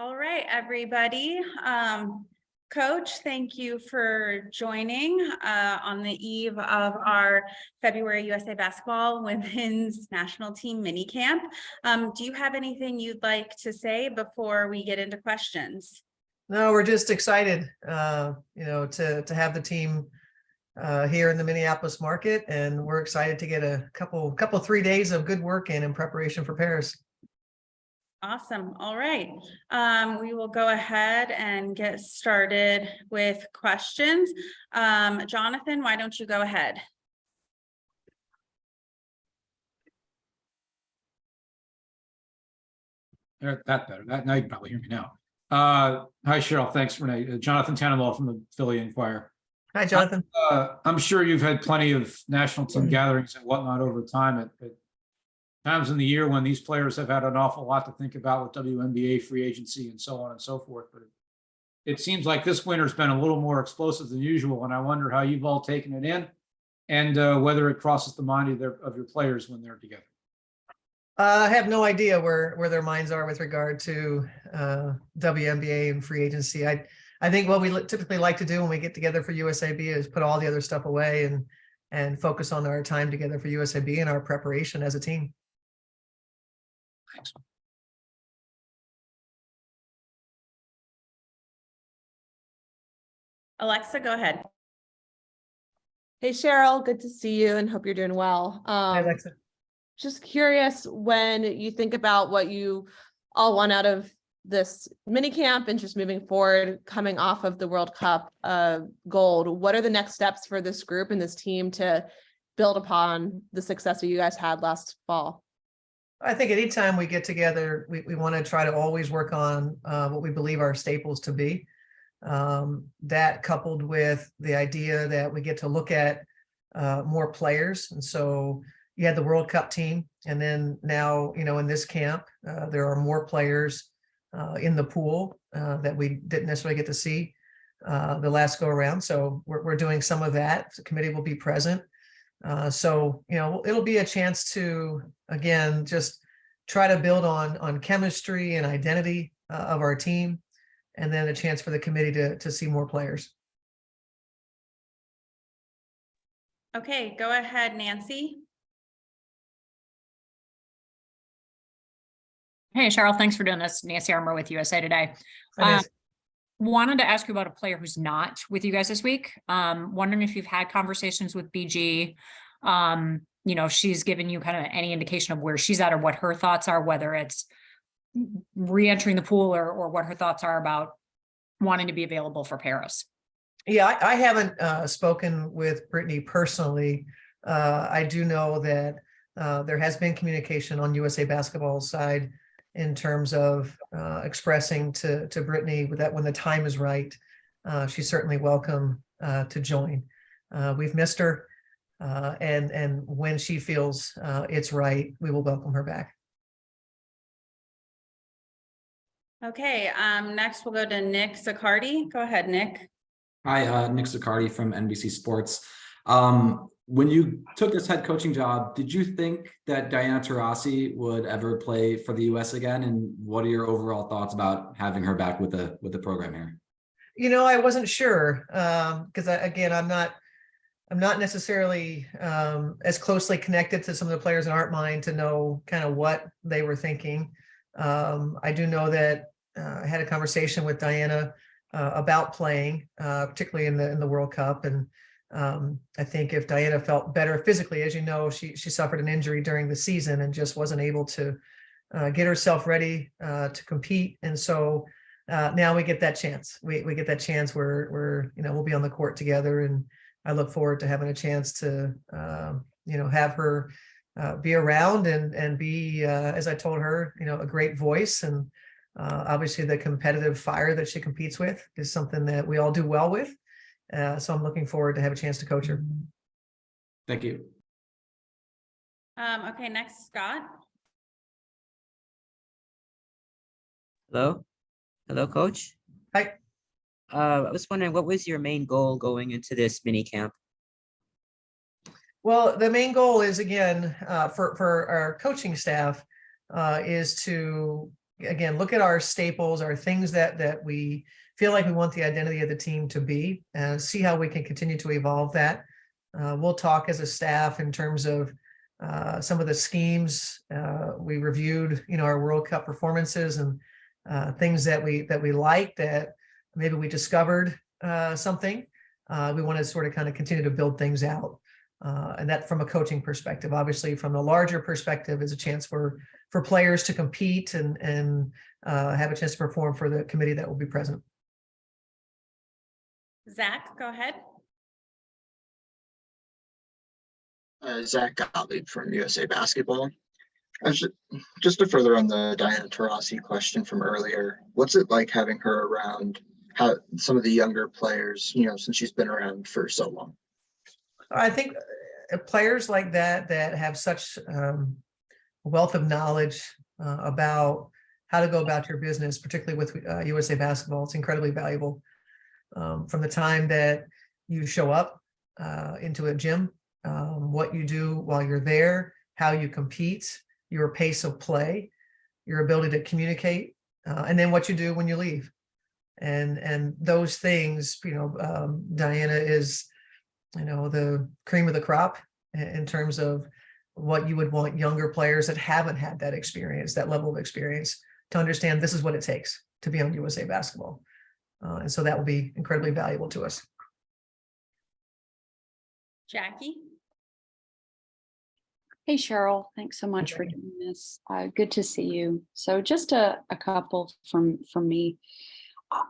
All right, everybody. Coach, thank you for joining on the eve of our February USA Basketball Women's National Team minicamp. Do you have anything you'd like to say before we get into questions? No, we're just excited, to have the team here in the Minneapolis market, and we're excited to get a couple 3 days of good work in preparation for Paris. Awesome. All right. We will go ahead and get started with questions. Jonathan, why don't you go ahead? That better. Now you can probably hear me now. Hi, Cheryl. Thanks, Renee. Jonathan Tannenwald from the Philly Inquirer. Hi, Jonathan. I'm sure you've had plenty of national team gatherings and whatnot over time at times in the year when these players have had an awful lot to think about with WNBA free agency and so on and so forth. But it seems like this winter's been a little more explosive than usual, and I wonder how you've all taken it in and whether it crosses the mind of your players when they're together. I have no idea where their minds are with regard to WNBA and free agency. I think what we typically like to do when we get together for USAB is put all the other stuff away and focus on our time together for USAB and our preparation as a team. Thanks. Alexa, go ahead. Hey, Cheryl, good to see you and hope you're doing well. Hi, Alexa. Just curious, when you think about what you all want out of this mini camp and just moving forward, coming off of the World Cup gold, what are the next steps for this group and this team to build upon the success that you guys had last fall? I think anytime we get together, we want to try to always work on what we believe our staples to be. That coupled with the idea that we get to look at more players. And so you had the World Cup team, and then now, in this camp, there are more players in the pool that we didn't necessarily get to see the last go around. So we're doing some of that. The committee will be present. So, it'll be a chance to, again, just try to build on chemistry and identity of our team, and then a chance for the committee to see more players. Okay, go ahead, Nancy. Hey, Cheryl, thanks for doing this. Nancy Armour with USA Today. Hi, Wanted to ask you about a player who's not with you guys this week. Wondering if you've had conversations with BG. If she's given you kind of any indication of where she's at or what her thoughts are, whether it's re-entering the pool or what her thoughts are about wanting to be available for Paris. Yeah, I haven't spoken with Brittany personally. I do know that there has been communication on USA Basketball's side in terms of expressing to Brittany that when the time is right, she's certainly welcome to join. We've missed her, and when she feels it's right, we will welcome her back. Okay, next we'll go to Nick Zaccardi. Go ahead, Nick. Hi, Nick Zaccardi from NBC Sports. When you took this head coaching job, did you think that Diana Taurasi would ever play for the U.S. again? And what are your overall thoughts about having her back with the program here? I wasn't sure because I'm not necessarily as closely connected to some of the players that aren't mine to know kind of what they were thinking. I do know that I had a conversation with Diana about playing, particularly in the World Cup, and I think if Diana felt better physically, as you know, she suffered an injury during the season and just wasn't able to get herself ready to compete. And so now we get that chance. We get that chance where we'll be on the court together, and I look forward to having a chance to have her be around and be, as I told her, a great voice. And obviously the competitive fire that she competes with is something that we all do well with. So I'm looking forward to have a chance to coach her. Thank you. Okay, next, Scott. Hello, Coach. Hi. I was wondering, what was your main goal going into this mini camp? Well, the main goal is, again, for our coaching staff is to again, look at our staples, our things that we feel like we want the identity of the team to be, and see how we can continue to evolve that. We'll talk as a staff in terms of some of the schemes. We reviewed, our World Cup performances and things that we liked, that maybe we discovered something. We want to sort of kind of continue to build things out. And that from a coaching perspective. Obviously, from the larger perspective, is a chance for players to compete and have a chance to perform for the committee that will be present. Zach, go ahead. Zach Gottlieb from USA Basketball. Just to further on the Diana Taurasi question from earlier, what's it like having her around, how some of the younger players, since she's been around for so long? I think players like that have such wealth of knowledge about how to go about your business, particularly with USA Basketball. It's incredibly valuable. From the time that you show up into a gym, what you do while you're there, how you compete, your pace of play, your ability to communicate, and then what you do when you leave. And those things, Diana is, the cream of the crop in terms of what you would want younger players that haven't had that experience, that level of experience, to understand this is what it takes to be on USA Basketball. And so that will be incredibly valuable to us. Jackie? Hey, Cheryl, thanks so much for doing this. Good to see you. So just a couple from me.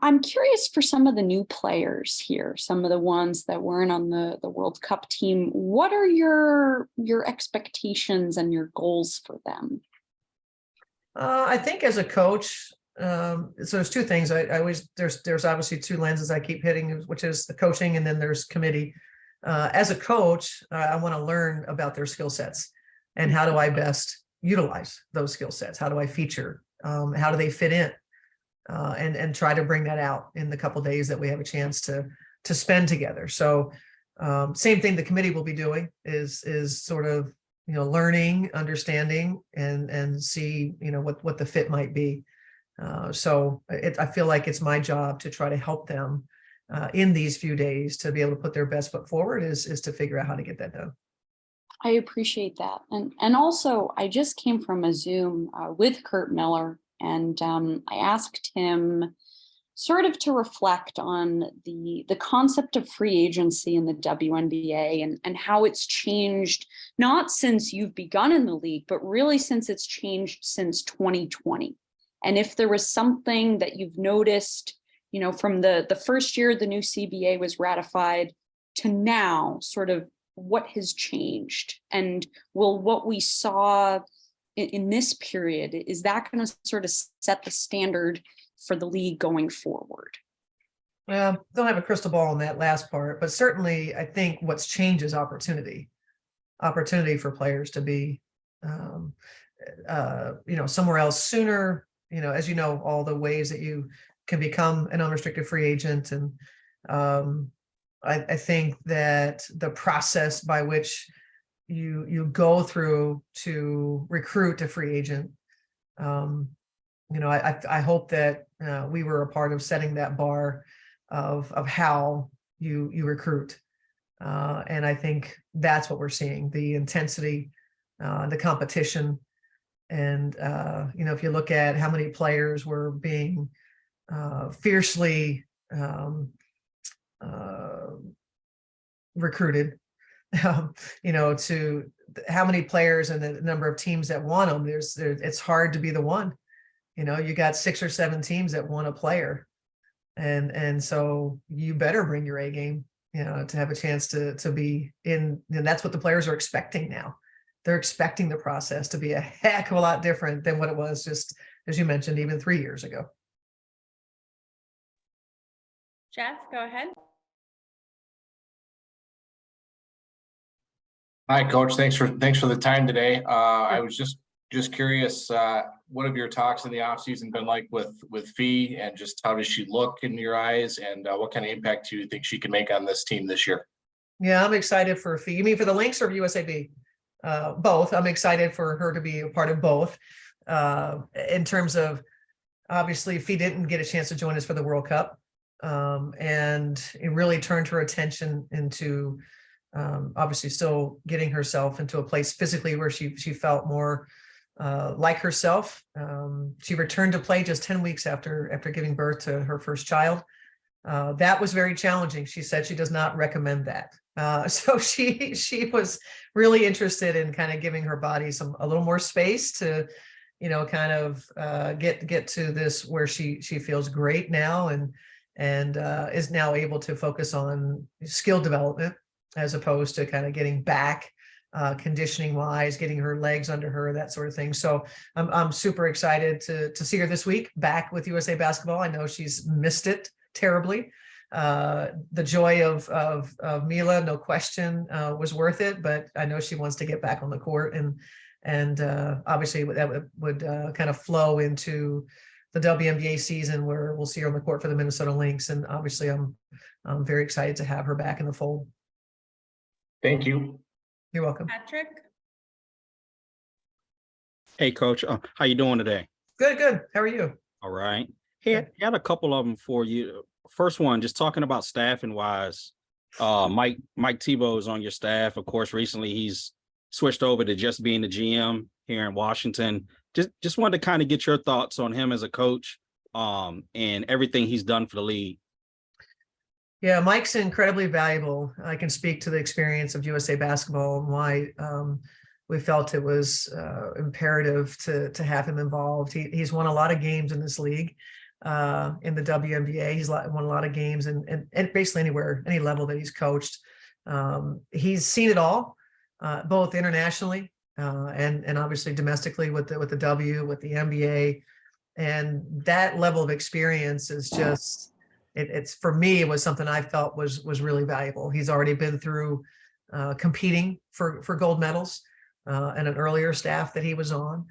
I'm curious for some of the new players here, some of the ones that weren't on the World Cup team. What are your expectations and your goals for them? I think as a coach, so there's two things. There's obviously two lenses I keep hitting, which is the coaching, and then there's committee. As a coach, I want to learn about their skill sets and how do I best utilize those skill sets? How do I feature? How do they fit in? And try to bring that out in the couple of days that we have a chance to spend together. So same thing the committee will be doing is sort of, learning, understanding, and see, what the fit might be. So I feel like it's my job to try to help them in these few days to be able to put their best foot forward is to figure out how to get that done. I appreciate that. And also, I just came from a Zoom with Kurt Miller, and I asked him sort of to reflect on the concept of free agency in the WNBA and how it's changed, not since you've begun in the league, but really since it's changed since 2020. And if there was something that you've noticed, from the first year the new CBA was ratified to now, sort of what has changed, and will what we saw in this period, is that going to sort of set the standard for the league going forward? Well, don't have a crystal ball on that last part, but certainly I think what's changed is opportunity for players to be, somewhere else sooner. As you know, all the ways that you can become an unrestricted free agent. And I think that the process by which you go through to recruit a free agent, I hope that we were a part of setting that bar of how you recruit. And I think that's what we're seeing, the intensity, the competition. And, if you look at how many players were being fiercely recruited, to how many players and the number of teams that want them, it's hard to be the one. You got 6 or 7 teams that want a player. And so you better bring your A game, to have a chance to be in, and that's what the players are expecting now. They're expecting the process to be a heck of a lot different than what it was just, as you mentioned, even 3 years ago. Jeff, go ahead. Hi, Coach. Thanks for the time today. I was just curious, what have your talks in the off season been like with Fee, and just how does she look in your eyes, and what kind of impact do you think she can make on this team this year? Yeah, I'm excited for Fee. You mean for the Lynx or USAB? Both. I'm excited for her to be a part of both. In terms of obviously Fee didn't get a chance to join us for the World Cup. And it really turned her attention into obviously still getting herself into a place physically where she felt more like herself. She returned to play just 10 weeks after giving birth to her first child. That was very challenging. She said she does not recommend that. So she was really interested in kind of giving her body a little more space to, kind of get to this where she feels great now and is now able to focus on skill development as opposed to kind of getting back conditioning wise, getting her legs under her, that sort of thing. So I'm super excited to see her this week back with USA Basketball. I know she's missed it terribly. The joy of Mila, no question, was worth it, but I know she wants to get back on the court, and obviously that would kind of flow into the WNBA season where we'll see her on the court for the Minnesota Lynx. And obviously I'm very excited to have her back in the fold. Thank you. You're welcome. Patrick? Hey, Coach. How you doing today? Good. How are you? All right. Hey, I had a couple of them for you. First one, just talking about staffing wise. Mike Tebow is on your staff. Of course, recently he's switched over to just being the GM here in Washington. Just wanted to kind of get your thoughts on him as a coach, and everything he's done for the league. Yeah, Mike's incredibly valuable. I can speak to the experience of USA Basketball and why we felt it was imperative to have him involved. He's won a lot of games in this league, in the WNBA. He's won a lot of games and basically anywhere, any level that he's coached. He's seen it all, both internationally and obviously domestically with the W, with the NBA. And that level of experience is just, it's for me, it was something I felt was really valuable. He's already been through competing for gold medals and an earlier staff that he was on.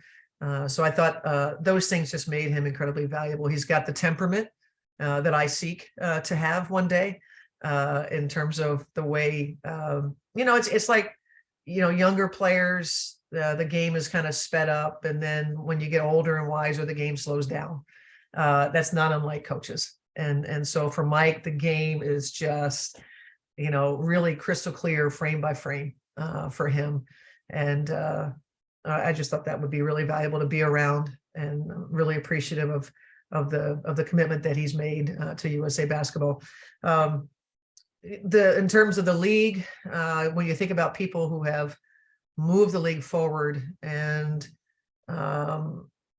So I thought those things just made him incredibly valuable. He's got the temperament that I seek to have one day in terms of the way, it's like, younger players, the game is kind of sped up. And then when you get older and wiser, the game slows down. That's not unlike coaches. And so for Mike, the game is just, really crystal clear frame by frame for him. And I just thought that would be really valuable to be around, and really appreciative of the commitment that he's made to USA Basketball. In terms of the league, when you think about people who have moved the league forward, and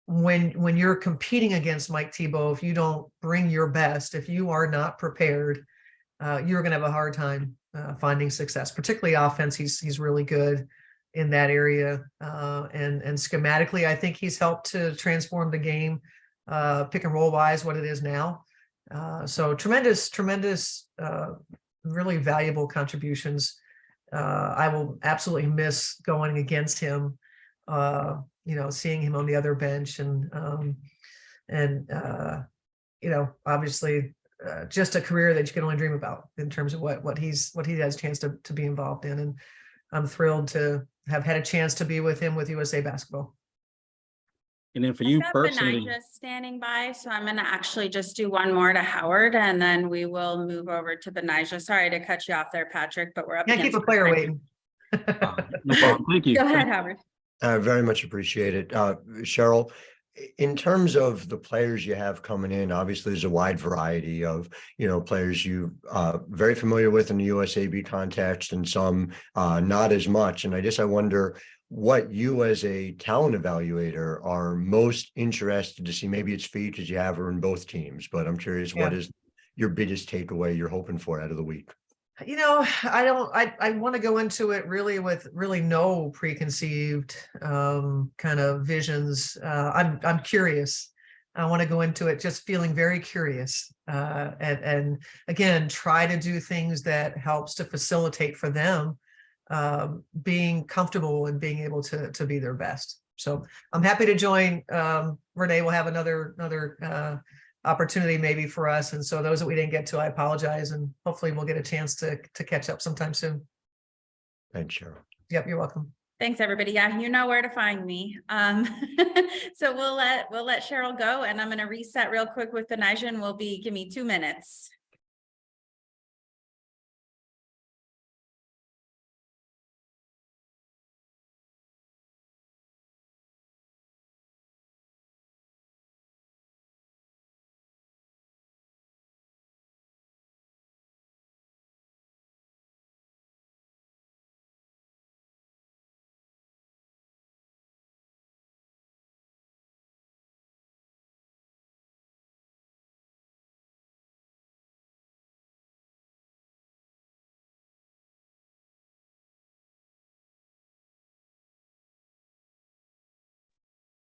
when you're competing against Mike Tebow, if you don't bring your best, if you are not prepared, you're going to have a hard time finding success, particularly offense. He's really good in that area. And schematically, I think he's helped to transform the game, pick and roll wise, what it is now. So tremendous, really valuable contributions. I will absolutely miss going against him, seeing him on the other bench obviously just a career that you can only dream about in terms of what he has a chance to be involved in. And I'm thrilled to have had a chance to be with him with USA Basketball. And then for you personally, Benijah standing by, so I'm going to actually just do one more to Howard, and then we will move over to Benijah. Sorry to cut you off there, Patrick, but we're up. Can't keep a player waiting. no problem. Thank you. Go ahead, Howard. I very much appreciate it. Cheryl, in terms of the players you have coming in, obviously there's a wide variety of, players you very familiar with in the USAB context, and some not as much. And I wonder what you as a talent evaluator are most interested to see. Maybe it's Fee because you have her in both teams, but I'm curious, what is your biggest takeaway you're hoping for out of the week? I want to go into it really with no preconceived kind of visions. I'm curious. I want to go into it just feeling very curious, and again, try to do things that helps to facilitate for them being comfortable and being able to be their best. So I'm happy to join. Renee will have another opportunity maybe for us. And so those that we didn't get to, I apologize. And hopefully we'll get a chance to catch up sometime soon. Thanks, Cheryl. Yep, you're welcome. Thanks, everybody. Yeah, you know where to find me. So we'll let Cheryl go, and I'm gonna reset real quick with the Nigel. Give me 2 minutes.